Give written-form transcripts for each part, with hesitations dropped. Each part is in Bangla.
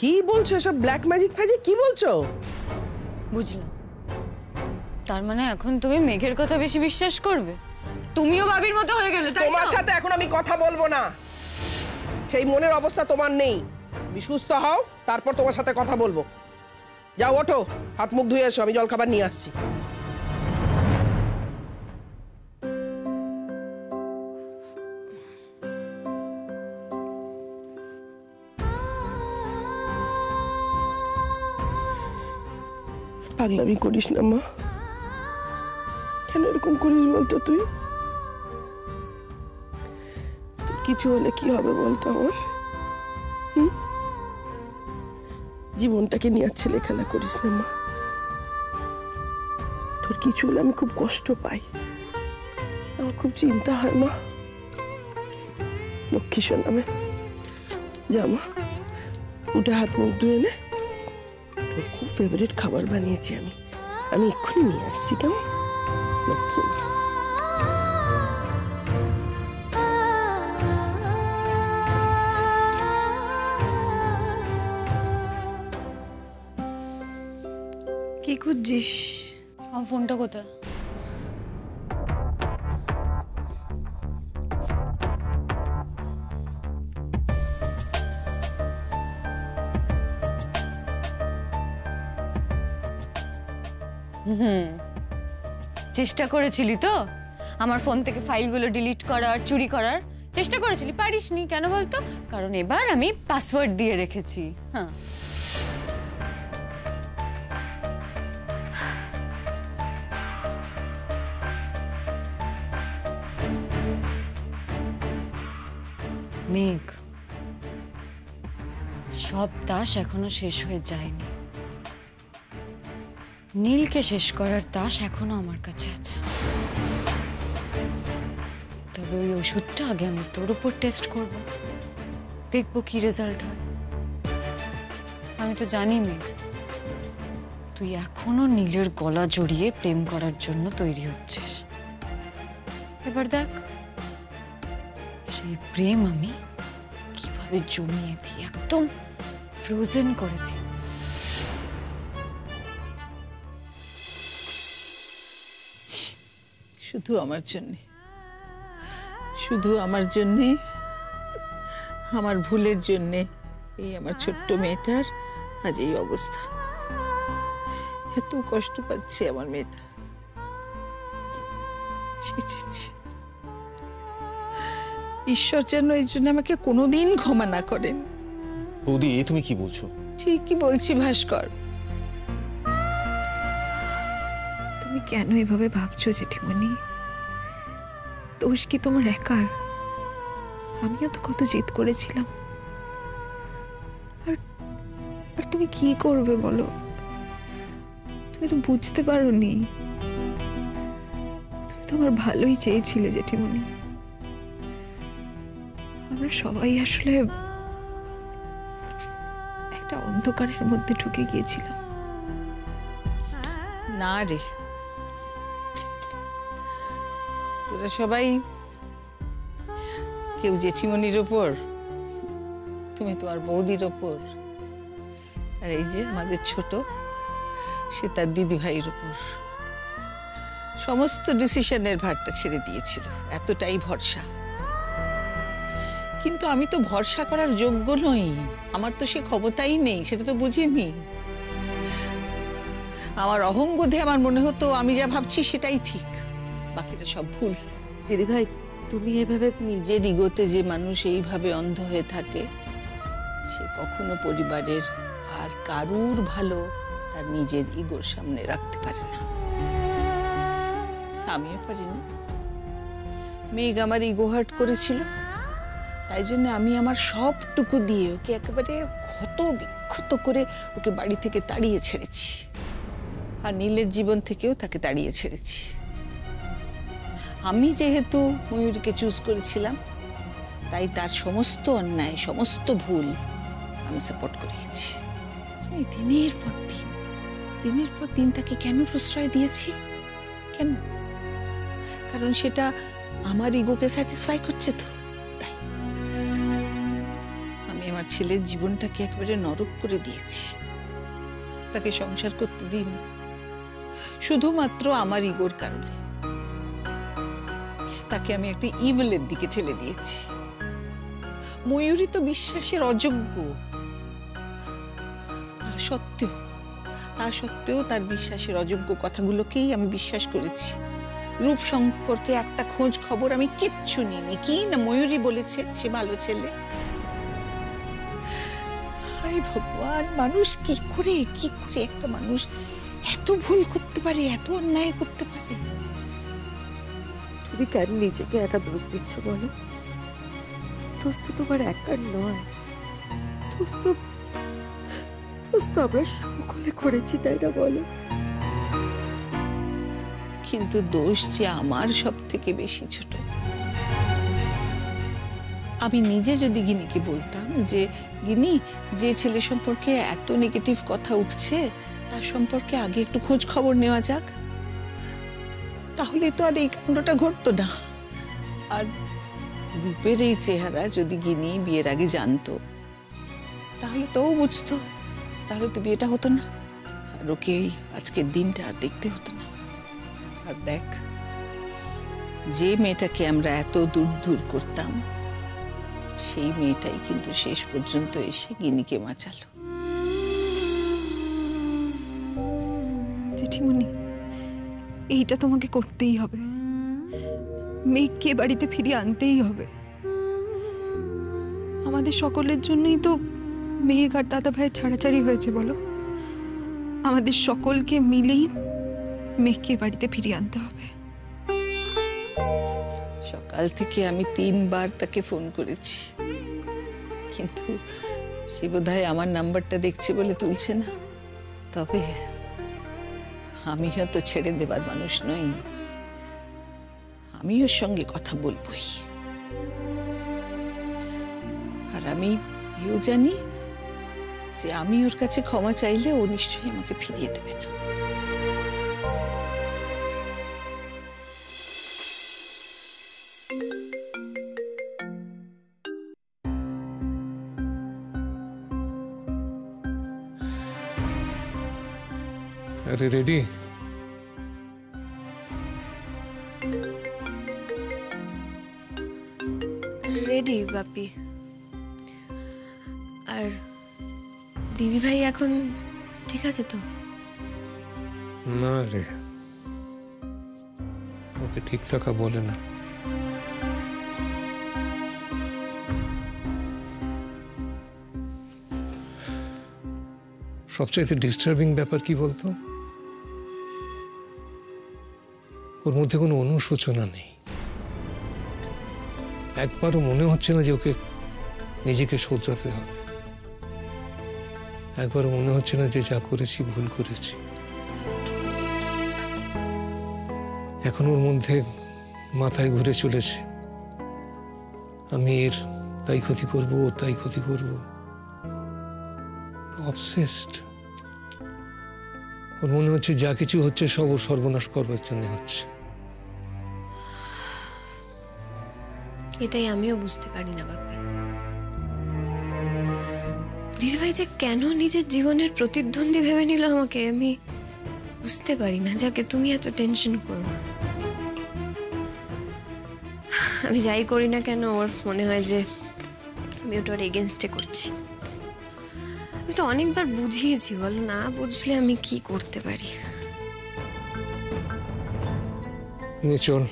কি বলছো এসব ব্ল্যাক ম্যাজিক ফ্যাজিক কি বলছো? বুঝলাম, তার মানে এখন তুমি মেঘের কথা বেশি বিশ্বাস করবে? তুমিও ভাবির মতো হয়ে গেলে, তাই তো? তোমার সাথে এখন আমি কথা বলবো না, সেই মনের অবস্থা তোমার নেই। তুমি সুস্থ হও, তারপর তোমার সাথে কথা বলবো। যাও ওঠো, হাত মুখ ধুয়ে এসো, আমি জলখাবার নিয়ে আসছি। পাগলামি করিস না মা, কেন এরকম করিস বলতো? তুই কিছু হলে কি হবে বলতো আমার? জীবনটাকে নিয়ে ছেলে খেলা করিস না মা। তোর কিছু হলে আমি খুব কষ্ট পাই, আমার খুব চিন্তা হয় মা। লক্ষ্মী নামে যা মা, উঠে হাত মুখ ধুয়ে নে। তোর খুব ফেভারিট খাবার বানিয়েছি আমি এক্ষুনি নিয়ে আসছি। কেমন লক্ষ্মী? কি খুঁজছিস? আমার ফোনটা কোথায়? চেষ্টা করেছিলি তো আমার ফোন থেকে ফাইলগুলো ডিলিট করার, চুরি করার চেষ্টা করেছিলি, পারিসনি। কেন বলতো? কারণ এবার আমি পাসওয়ার্ড দিয়ে রেখেছি। হ্যাঁ, মেঘ, সব তাস এখনো শেষ হয়ে যায়নি। নীলকে শেষ করার তাস এখনো আমার কাছে আছে। তবে ওই ওষুধটা আগে আমি তোর উপর টেস্ট করব, দেখবো কি রেজাল্ট হয়। আমি তো জানি মেঘ, তুই এখনো নীলের গলা জড়িয়ে প্রেম করার জন্য তৈরি হচ্ছিস। এবার দেখ সেই প্রেম আমি কিভাবে জমিয়ে দিই, একদম ফ্রোজেন করে দিই। শুধু আমার জন্যে, শুধু আমার জন্যে, আমার ভুলের জন্যে এই আমার ছোট্ট মেয়েটার আজ এই অবস্থা। এত কষ্ট পাচ্ছে আমার মেয়েটা। ঈশ্বর যেন এই জন্য আমাকে কোনোদিন ক্ষমা না করেন। বৌদি, এ তুমি কি বলছো? ঠিকই বলছি ভাস্কর। তুমি কেন এভাবে ভাবছো জেঠিমণি? দোষ কি তোমার একার? আমিও তো কত জেদ করেছিলাম। আর তুমি কি করবে বলো? তুমি তো বুঝতে পারোনি। তুমি তো আমার ভালোই চেয়েছিলে জেঠিমণি। আমরা সবাই আসলে একটা অন্ধকারের মধ্যে ঢুকে গিয়েছিলাম। না রে, তোরা সবাই কেউ জেঠিমনির ওপর, তুমি তোমার বৌদির ওপর, আর এই যে আমাদের ছোট, সে তার দিদি ভাইয়ের ওপর সমস্ত ডিসিশনের ভারটা ছেড়ে দিয়েছিল। এতটাই ভরসা। কিন্তু আমি তো ভরসা করার যোগ্য নই, আমার তো সে ক্ষমতাই নেই, সেটা তো বুঝিনি। আমার অহংবোধে আমার মনে হতো আমি যা ভাবছি সেটাই ঠিক, বাকিটা সব ভুল। দিদি ভাই, তুমি এভাবে নিজের ইগোতে যে মানুষ এইভাবে অন্ধ হয়ে থাকে, সে কখনো পরিবারের আর কারুর ভালো তার নিজের ইগোর সামনে রাখতে পারে না। আমিও পারিনি। মেঘ আমার ইগো হার্ট করেছিল, তাই জন্য আমি আমার সবটুকু দিয়ে ওকে একেবারে ক্ষত বিক্ষত করে ওকে বাড়ি থেকে তাড়িয়ে ছেড়েছি। আর নীলের জীবন থেকেও তাকে তাড়িয়ে ছেড়েছি। আমি যেহেতু ময়ূরীকে চুজ করেছিলাম, তাই তার সমস্ত অন্যায়, সমস্ত ভুল আমি সাপোর্ট করে গেছি। আমি দিনের পর দিন তাকে কেন প্রশ্রয় দিয়েছি? কেন? কারণ সেটা আমার ইগোকে স্যাটিসফাই করছে তো, তাই। আমি আমার ছেলের জীবনটাকে একেবারে নরক করে দিয়েছি। তাকে সংসার করতে দিইনি শুধুমাত্র আমার ইগোর কারণে। তাকে আমি একটা ইভিলের দিকে ঠেলে দিয়েছি। ময়ূরী তো বিশ্বাসের অযোগ্য। তা সত্ত্বেও তার বিশ্বাসের অযোগ্য কথাগুলোকেই আমি বিশ্বাস করেছি। রূপ সম্পর্কে একটা খোঁজ খবর আমি কিচ্ছু নিইনি। কি না ময়ূরী বলেছে সে ভালো ছেলে। হায় ভগবান, মানুষ কি করে একটা মানুষ এত ভুল করতে পারে, এত অন্যায় করতে পারে? তুমি কেন নিজেকে একা দোষ দিচ্ছ বলো? দোষ তো তোমার একার নয়, দোষ তো আমরা সকলে করেছি, তাই না বলো? কিন্তু দোষ যে আমার সব থেকে বেশি ছোট। আমি নিজে যদি গিনিকে বলতাম যে গিনি, যে ছেলে সম্পর্কে এত নেগেটিভ কথা উঠছে তার সম্পর্কে আগে একটু খোঁজ খবর নেওয়া যাক, তাহলে তো আর এই কাণ্ডটা ঘটতো না। আর রূপের এই চেহারা যদি গিনি বিয়ের আগে জানতো তাহলে তো ও বুঝতো, তাহলে তো বিয়েটা হতো না, আর ওকে আজকের দিনটা আর দেখতে হতো না। আর দেখ, যে মেয়েটাকে আমরা এত দূর করতাম সেই মেয়েটাই কিন্তু শেষ পর্যন্ত এসে গিনিকে বাঁচালো। জেঠিমণি, এইটা তোমাকে করতেই হবে। মেঘকে বাড়িতে ফিরিয়ে আনতেই হবে। আমাদের সকলের জন্যই তো মেঘ আর দাদা ভাই ছাড়াছাড়ি হয়েছে বলো। আমাদের সকলকে মিলেই মেঘকে বাড়িতে ফিরিয়ে আনতে হবে। সকাল থেকে আমি 3 বার তাকে ফোন করেছি, কিন্তু সে বোধহয় আমার নাম্বারটা দেখছে বলে তুলছে না। তবে আমি হয়তো ছেড়ে দেবার মানুষ নই, আমি ওর সঙ্গে কথা বলবই। আর আমি এও জানি যে আমি ওর কাছে ক্ষমা চাইলে ও নিশ্চয়ই আমাকে ফিরিয়ে দেবে না। अरे रेडी? রেডি বাপি। আর দিদি ভাই এখন ঠিক আছে তো? না রে, ওকে ঠিক থাকা বলে না। সবচাইতে ডিস্টার্বিং ব্যাপার কি বলতো, ওর মধ্যে কোনো অনুশোচনা নেই। একবারও মনে হচ্ছে না যে ওকে নিজেকে শোধরাতে হবে। একবারও মনে হচ্ছে না যে যা করেছি ভুল করেছি। এখন ওর মধ্যে মাথায় ঘুরে চলেছে আমি এর তাই ক্ষতি করব, ওর তাই ক্ষতি করব। অবসেসড। ওর মনে হচ্ছে যা কিছু হচ্ছে সব ওর সর্বনাশ করবার জন্য হচ্ছে। এটাই আমিও বুঝতে পারি না বাপি। দিদিভাই যে কেন নিজের জীবনের প্রতিদ্বন্দ্বী ভেবে নিল আমাকে, আমি বুঝতে পারি না। যাকে তুমি এত টেনশন করো না। আমি যাই করি না কেন ওর মনে হয় যে আমি ওটার এগেনস্টে করছি। আমি তো অনেকবার বুঝিয়েছি, বলো না বুঝলে আমি কি করতে পারি। চল,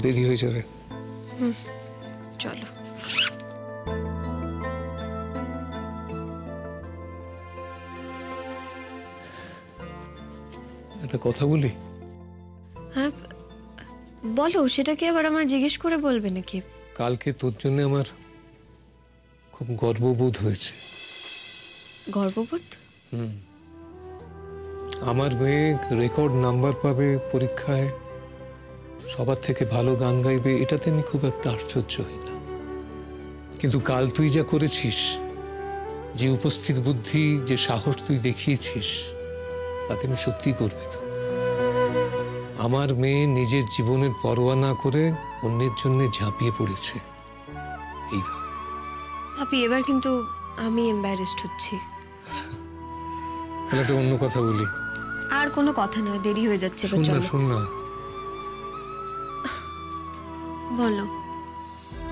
দেরি হয়ে যাবে। চলো। একটা কথা বলি? হ্যাঁ বলো। সেটাকে আবার আমার জিজ্ঞেস করে বলবে নাকি? কালকে তোর জন্য আমার খুব গর্ববোধ হয়েছে। গর্ববোধ? আমার মেয়ে রেকর্ড নাম্বার পাবে পরীক্ষায়, সবার থেকে ভালো গান গাইবে, এটাতে আমি খুব একটা আশ্চর্য হই না। কিন্তু কাল তুই যা করেছিস, যে উপস্থিত বুদ্ধি, যে সাহস তুই দেখিয়েছিস, তাতে আমি সত্যিই গর্বিত। আমার মেয়ে নিজের জীবনের পরোয়া না করে অন্যের জন্য ঝাঁপিয়ে পড়েছে এইভাবে। আপনি এবার কিন্তু আমি এম্বারেসড হচ্ছি। তাহলে একটা অন্য কথা বলি। আর কোনো কথা নয়, দেরি হয়ে যাচ্ছে। শোন না, শোন না, বলো।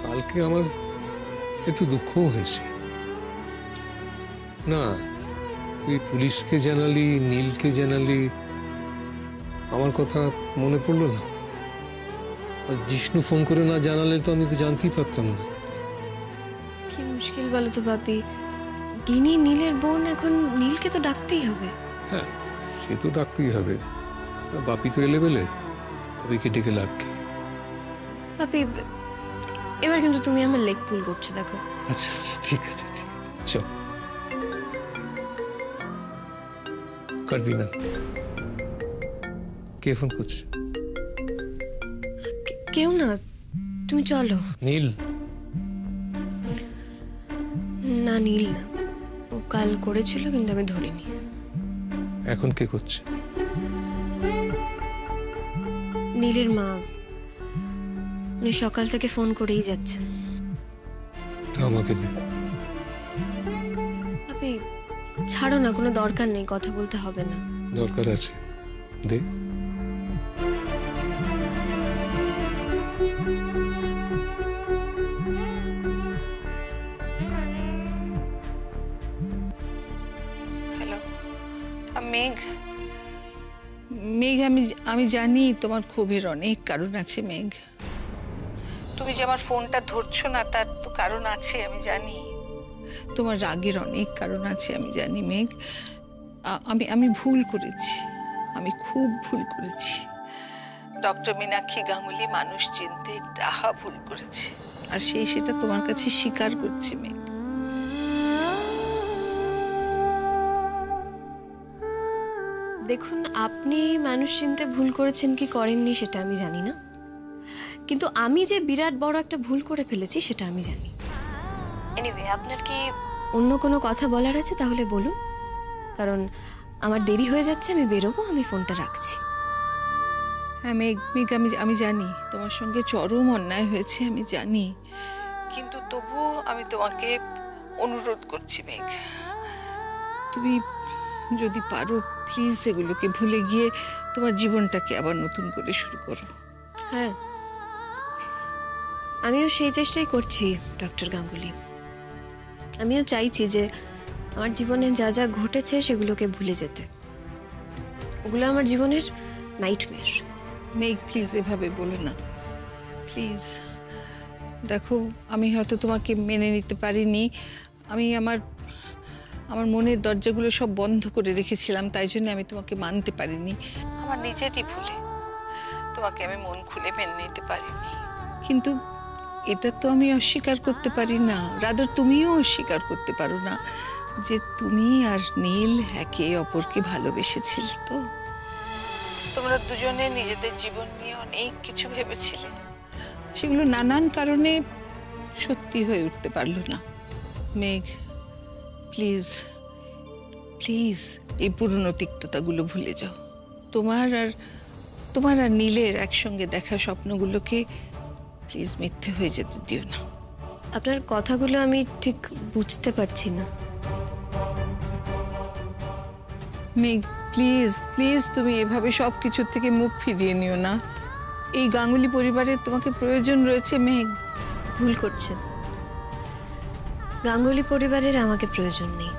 কালকে আমার একটু দুঃখও হয়েছে। না, তুই পুলিশকে জানালি, নীলকে জানালি, আমার কথা মনে পড়লো না? আর জিষ্ণু ফোন করে না জানালে তো আমি তো জানতেই পারতাম না। কি মুশকিল বলো তো বাপি, গিনি নীলের বোন, এখন নীলকে তো ডাকতেই হবে। হ্যাঁ, সে তো ডাকতেই হবে। বাপি তো এলেবেলে, বাপিকে ডেকে লাভ কি? বাপি, এবার কিন্তু তুমি আমার লেগ পুল করছো, দেখো। আচ্ছা ঠিক আছে, ঠিক আছে, চল। কাটবি না। কে ফোন করছে? কেউ না, তুমি চলো। নীল? না, নীল না, ও কাল করেছিল কিন্তু আমি ধরিনি। এখন কে করছে? নীলের মা, উনি সকাল থেকে ফোন করেই যাচ্ছেন। আমাকে দে। আপনি ছাড়ো না, কোনো দরকার নেই, কথা বলতে হবে না। দরকার আছে, দে। হ্যালো মেঘ। মেঘ, আমি জানি তোমার ক্ষোভের অনেক কারণ আছে মেঘ। তুমি যে আমার ফোনটা ধরছো না তার তো কারণ আছে, আমি জানি। তোমার রাগের অনেক কারণ আছে, আমি জানি মেঘ। আমি ভুল করেছি, আমি খুব ভুল করেছি। ডক্টর মীনাক্ষী গাঙ্গুলি মানুষ চিনতে ডাহা ভুল করেছে, আর সেটা তোমার কাছে স্বীকার করছি মেঘ। দেখুন, আপনি মানুষ চিনতে ভুল করেছেন কি করেননি সেটা আমি জানি না, কিন্তু আমি যে বিরাট বড় একটা ভুল করে ফেলেছি সেটা আমি জানি। এনিওয়ে, আপনার কি অন্য কোনো কথা বলার আছে তাহলে বলুন, কারণ আমার দেরি হয়ে যাচ্ছে, আমি বেরোবো, আমি ফোনটা রাখছি। হ্যাঁ মেঘ, আমি জানি তোমার সঙ্গে চরম অন্যায় হয়েছে, আমি জানি, কিন্তু তবুও আমি তোমাকে অনুরোধ করছি মেঘ, তুমি যদি পারো প্লিজ এগুলোকে ভুলে গিয়ে তোমার জীবনটাকে আবার নতুন করে শুরু করো। হ্যাঁ, আমিও সেই চেষ্টাই করছি ডক্টর গাঙ্গুলি। আমিও চাইছি যে আমার জীবনে যা যা ঘটেছে সেগুলোকে ভুলে যেতে। ওগুলো আমার জীবনের নাইটমেয়ার। মেঘ প্লিজ এভাবে বলো না, প্লিজ। দেখো, আমি হয়তো তোমাকে মেনে নিতে পারিনি, আমি আমার মনের দরজাগুলো সব বন্ধ করে রেখেছিলাম, তাই জন্য আমি তোমাকে মানতে পারিনি। আমার নিজেরই ভুলে তোমাকে আমি মন খুলে মেনে নিতে পারিনি, কিন্তু এটা তো আমি অস্বীকার করতে পারি না, রাদার তুমিও অস্বীকার করতে পারো না যে তুমি আর নীল একে অপরকে ভালোবেসেছিল। তো তোমরা দুজনে নিজেদের জীবন নিয়ে অনেক কিছু ভেবেছিলে, সেগুলো নানান কারণে সত্যি হয়ে উঠতে পারলো না। মেঘ প্লিজ প্লিজ এই পুরনো তিক্ততাগুলো ভুলে যাও। তোমার আর নীলের একসঙ্গে দেখা স্বপ্নগুলোকে প্লিজ মিথ্যে হয়ে যেতে দিও না। আপনার কথাগুলো আমি ঠিক বুঝতে পারছি না। মেঘ প্লিজ প্লিজ, তুমি এভাবে সব কিছুর থেকে মুখ ফিরিয়ে নিও না। এই গাঙ্গুলি পরিবারের তোমাকে প্রয়োজন রয়েছে মেঘ। ভুল করছেন, গাঙ্গুলি পরিবারের আমাকে প্রয়োজন নেই,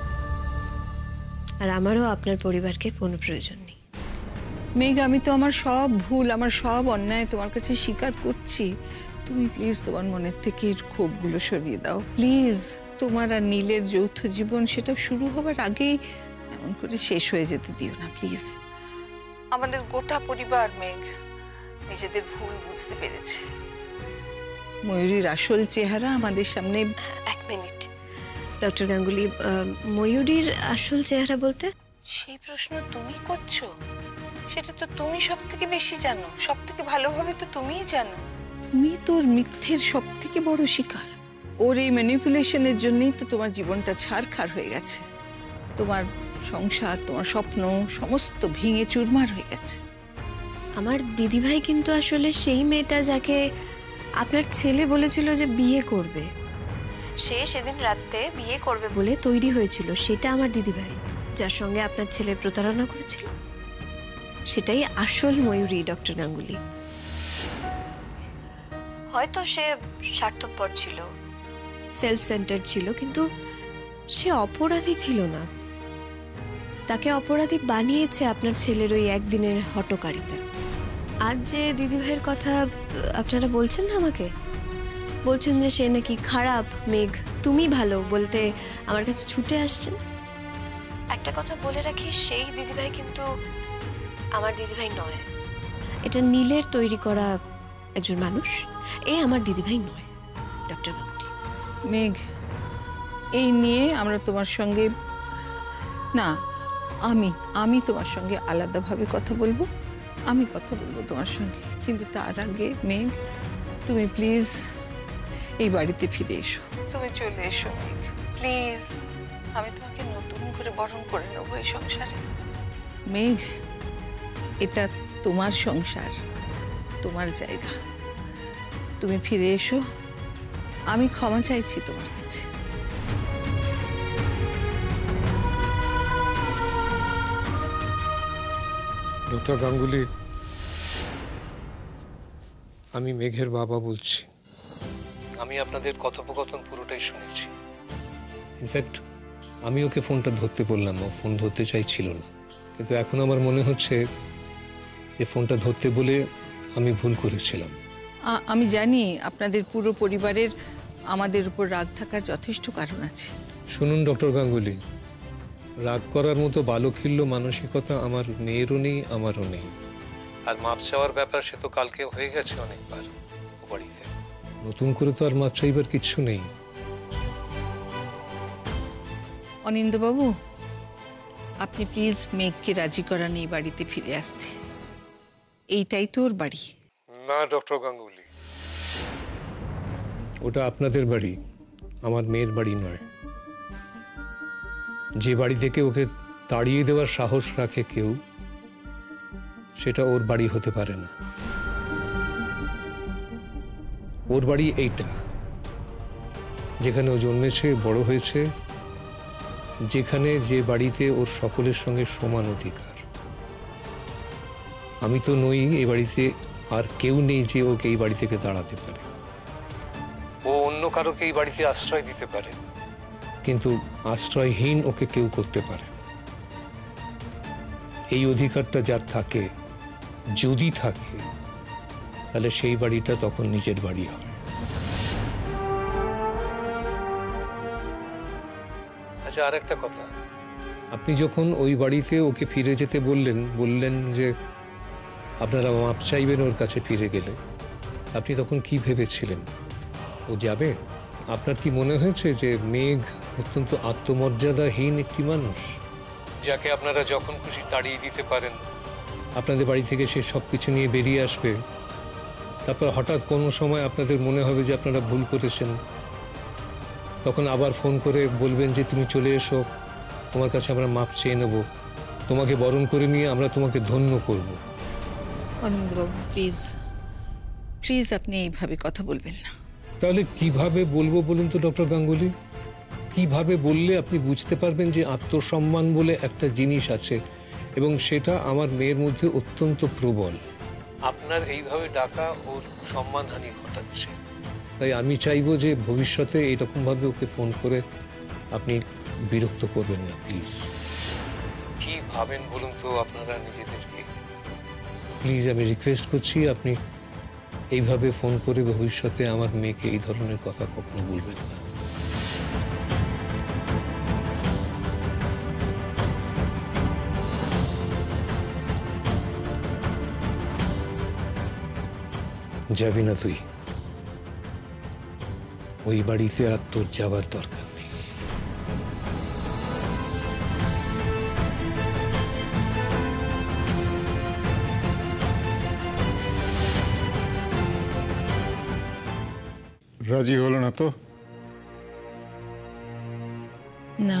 আর আমারও আপনার পরিবারকে কোনো প্রয়োজন নেই। মেঘ, আমি তো আমার সব ভুল, আমার সব অন্যায় তোমার কাছে স্বীকার করছি। তুমি প্লিজ তোমার মনের থেকে এই ক্ষোভগুলো সরিয়ে দাও প্লিজ। তোমার আর নীলের যৌথ জীবন সেটা শুরু হবার আগেই এমন করে শেষ হয়ে যেতে দিও না প্লিজ। আমাদের গোটা পরিবার মেঘ নিজেদের ভুল বুঝতে পেরেছে। ময়ূরীর আসল চেহারা আমাদের সামনে। এক মিনিট ডক্টর গাঙ্গুলি, ময়ূরীর আসল চেহারা বলতে? সেই প্রশ্ন তুমি করছো, সেটা তো তুমি সব থেকে বেশি জানো, সব থেকে ভালোভাবে তো তুমিই জানো। তুমি তোর মিথ্যের সব থেকে বড় শিকার। ওর এই ম্যানিপুলেশনের জন্যই তো তোমার জীবনটা ছারখার হয়ে গেছে, তোমার সংসার, তোমার স্বপ্ন সমস্ত ভেঙে চুরমার হয়ে গেছে। আমার দিদিভাই কিন্তু আসলে সেই মেয়েটা যাকে আপনার ছেলে বলেছিল যে বিয়ে করবে, সে সেদিন রাতে বিয়ে করবে বলে তৈরি হয়েছিল, সেটা আমার দিদিভাই, যার সঙ্গে আপনার ছেলে প্রতারণা করেছিল। সেটাই আসল ময়ূরী ডক্টর গাঙ্গুলি। হয়তো সে স্বার্থপর ছিল, সেলফ সেন্টার ছিল, কিন্তু সে অপরাধী ছিল না। তাকে অপরাধী বানিয়েছে আপনার ছেলের ওই একদিনের হটকারিতা। আজ যে দিদিভাইয়ের কথা আপনারা বলছেন না আমাকে, বলছেন যে সে নাকি খারাপ, মেঘ তুমি ভালো বলতে আমার কাছে ছুটে আসছেন। একটা কথা বলে রাখি, সেই দিদিভাই কিন্তু আমার দিদিভাই নয়। এটা নীলের তৈরি করা একজন মানুষ। এই আমার দিদিভাই নয় ডক্টর গাঙ্গুলি। মেঘ, এই নিয়ে আমরা তোমার সঙ্গে না, আমি তোমার সঙ্গে আলাদাভাবে কথা বলবো। আমি কথা বলবো তোমার সঙ্গে, কিন্তু তার আগে মেঘ, তুমি প্লিজ এই বাড়িতে ফিরে এসো। তুমি চলে এসো মেঘ, প্লিজ। আমি তোমাকে নতুন করে বরণ করে নেবো এই সংসারে। মেঘ, এটা তোমার সংসার, তোমার জায়গা। তুমি ফিরে এসো। আমি ক্ষমা চাইছি তোমার কাছে। ডক্টর গাঙ্গুলি, আমি মেঘের বাবা বলছি। আমি আপনাদের কথোপকথন পুরোটাই শুনেছি। ইনফ্যাক্ট আমি ওকে ফোনটা ধরতে বললাম, ও ফোন ধরতে চাইছিল না, কিন্তু এখন আমার মনে হচ্ছে যে ফোনটা ধরতে বলে আমি ভুল করেছিলাম। আমি জানি আপনাদের পুরো পরিবারের আমাদের উপর রাগ থাকার যথেষ্ট কারণ আছে। শুনুন ডক্টর গাঙ্গুলি, রাগ করার মতো বালখিল্য মানসিকতা আমার মেয়েরও নেই, আমারও নেই। আর মাপ চাওয়ার ব্যাপার সে তো কালকে হয়ে গেছে অনেকবার ও বাড়িতে, নতুন করে তো আর মাপ চাইবার কিচ্ছু নেই। অনিন্দবাবু, আপনি প্লিজ মেঘকে রাজি করান এই বাড়িতে ফিরে আসতে। এইটাই তো ওর বাড়ি। না ডক্টর গাঙ্গুলি, ওটা আপনাদের বাড়ি, আমার মেয়ের বাড়ি নয়। যে বাড়ি থেকে ওকে তাড়িয়ে দেওয়ার সাহস রাখে কেউ, সেটা ওর বাড়ি হতে পারে না। ওর বাড়ি এইটা, যেখানে ও জন্মেছে, বড় হয়েছে, যেখানে যে বাড়িতে ওর সকলের সঙ্গে সমান অধিকার। আমি তো নই এই বাড়িতে, আর কেউ নেই যে ওকে এই বাড়ি থেকে তাড়াতে পারে। ও অন্য কারোকে এই বাড়িতে আশ্রয় দিতে পারে, কিন্তু আশ্রয়হীন ওকে কেউ করতে পারে না। এই অধিকারটা যার থাকে, যদি থাকে, তাহলে সেই বাড়িটা তখন নিজের বাড়ি হয়। আচ্ছা, আর একটা কথা, আপনি যখন ওই বাড়িতে ওকে ফিরে যেতে বললেন যে আপনারা মাপ চাইবেন ওর কাছে ফিরে গেলে, আপনি তখন কি ভেবেছিলেন? ও যাবে? আপনার কি মনে হয়েছে যে মেঘ অত্যন্ত আত্মমর্যাদাহীন একটি মানুষ, যাকে আপনারা যখন খুশি তাড়িয়ে দিতে পারেন, আপনাদের বাড়ি থেকে সে সব কিছু নিয়ে বেরিয়ে আসবে, তারপর হঠাৎ কোনো সময় আপনাদের মনে হবে যে আপনারা ভুল করেছেন, তখন আবার ফোন করে বলবেন যে তুমি চলে এসো, তোমার কাছে আমরা মাপ চেয়ে নেব, তোমাকে বরণ করে নিয়ে আমরা তোমাকে ধন্য করব। অনিন্দবাবু, প্লিজ প্লিজ আপনি এইভাবে কথা বলবেন না। তাহলে কিভাবে বলবো বলুন তো ডক্টর গাঙ্গুলি? কিভাবে বললে আপনি বুঝতে পারবেন যে আত্মসম্মান বলে একটা জিনিস আছে এবং সেটা আমার মেয়ের মধ্যে অত্যন্ত প্রবল? আপনার এইভাবে ডাকা ওর সম্মানহানি ঘটাচ্ছে। তাই আমি চাইবো যে ভবিষ্যতে এইরকমভাবে ওকে ফোন করে আপনি বিরক্ত করবেন না প্লিজ। কি ভাবেন বলুন তো আপনারা নিজেদেরকে? প্লিজ আমি রিকোয়েস্ট করছি, আপনি এইভাবে ফোন করে ভবিষ্যতে আমার মেয়েকে এই ধরনের কথা কখনো বলবেন না। যাবি না তুই, ওই বাড়িতে আর তোর যাবার দরকার নেই। রাজি হলো না তো? না,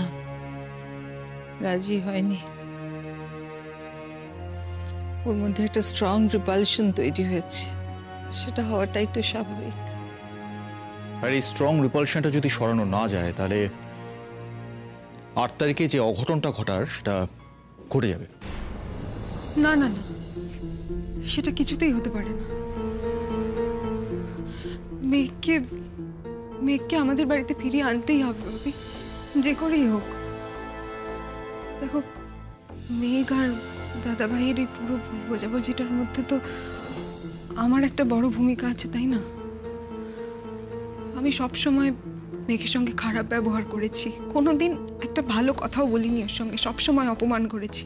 রাজি হয়নি। ওর মধ্যে একটা স্ট্রং রিপালশন তৈরি হয়েছে, সেটা হওয়াটাই তো স্বাভাবিক। আর এই স্ট্রং রিপালশনটা যদি সরানো না যায় তাহলে 8 তারিখে যে অঘটনটা ঘটার সেটা ঘটে যাবে। না না না, সেটা কিছুতেই হতে পারে না। মেঘকে মেঘকে আমাদের বাড়িতে ফিরিয়ে আনতেই হবে ভাবি, যে করেই হোক। দেখো, মেঘ আর দাদা ভাইয়ের এই পুরো ভুল বোঝাবুঝিটার মধ্যে তো আমার একটা বড় ভূমিকা আছে, তাই না? আমি সব সময় মেঘের সঙ্গে খারাপ ব্যবহার করেছি, কোনোদিন একটা ভালো কথাও বলিনি ওর সঙ্গে, সব সময় অপমান করেছি।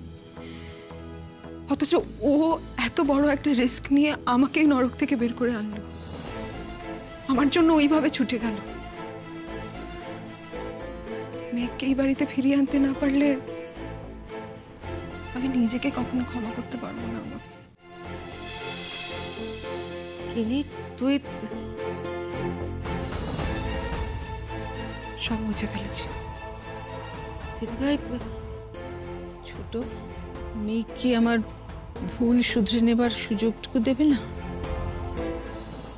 অথচ ও এত বড় একটা রিস্ক নিয়ে আমাকেই নরক থেকে বের করে আনলো, আমার জন্য ওইভাবে ছুটে গেল। মেঘকে এই বাড়িতে ফিরিয়ে আনতে না পারলে আমি নিজেকে কখনো ক্ষমা করতে পারবো না। আমাকে কিনি তুই সব বুঝে ফেলেছি। দিদিভাই, ছোট মেয়ে কি আমার ভুল শুধরে নেবার সুযোগটুকু দেবে না?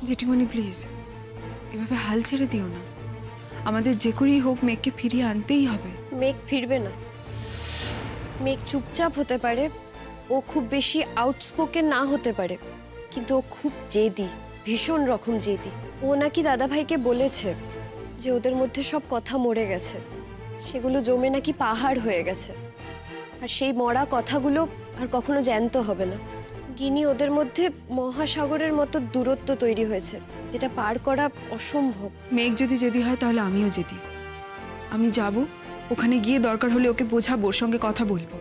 জেঠিমণি প্লিজ এভাবে হাল ছেড়ে দিও না, আমাদের যে করেই হোক মেঘকে ফিরিয়ে আনতেই হবে। মেঘ ফিরবে না। মেঘ চুপচাপ হতে পারে, ও খুব বেশি আউটস্পোকেন না হতে পারে, কিন্তু ও খুব জেদি, ভীষণ রকম জেদি। ও নাকি দাদাভাইকে বলেছে যে ওদের মধ্যে সব কথা মরে গেছে, সেগুলো জমে নাকি পাহাড় হয়ে গেছে, আর সেই মরা কথাগুলো আর কখনো জ্যান্ত হবে না। গিনি ওদের মধ্যে মহাসাগরের মতো দূরত্ব তৈরি হয়েছে, যেটা পার করা অসম্ভব। মেঘ যদি জেদি হয় তাহলে আমিও জেদি। আমি যাব, ওখানে গিয়ে দরকার হলে ওকে বোঝাবো, ওর সঙ্গে কথা বলবো।